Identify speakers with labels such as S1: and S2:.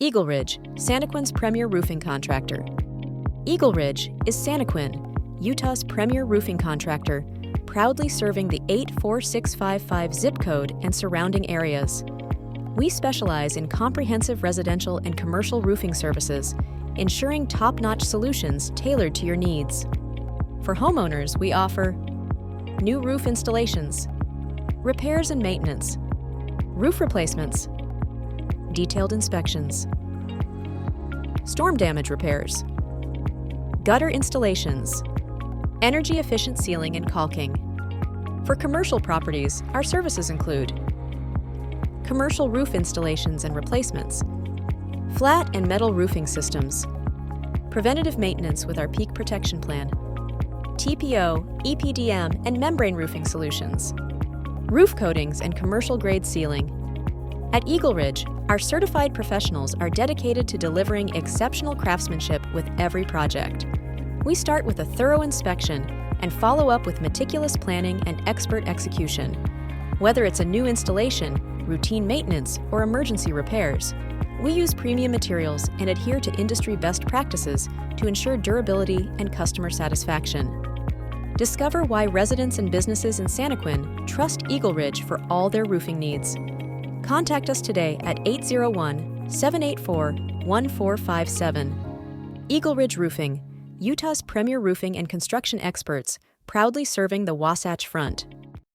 S1: EagleRidge, Santaquin's premier roofing contractor. EagleRidge is Santaquin, Utah's premier roofing contractor, proudly serving the 84655 zip code and surrounding areas. We specialize in comprehensive residential and commercial roofing services, ensuring top-notch solutions tailored to your needs. For homeowners, we offer new roof installations, repairs and maintenance, roof replacements, detailed inspections, storm damage repairs, gutter installations, energy-efficient sealing and caulking. For commercial properties, our services include commercial roof installations and replacements, flat and metal roofing systems, preventative maintenance with our Peak Protection Plan, TPO, EPDM, and membrane roofing solutions, roof coatings and commercial-grade sealing. At EagleRidge, our certified professionals are dedicated to delivering exceptional craftsmanship with every project. We start with a thorough inspection and follow up with meticulous planning and expert execution. Whether it's a new installation, routine maintenance, or emergency repairs, we use premium materials and adhere to industry best practices to ensure durability and customer satisfaction. Discover why residents and businesses in Santaquin trust EagleRidge for all their roofing needs. Contact us today at 801-784-1457. EagleRidge Roofing, Utah's premier roofing and construction experts, proudly serving the Wasatch Front.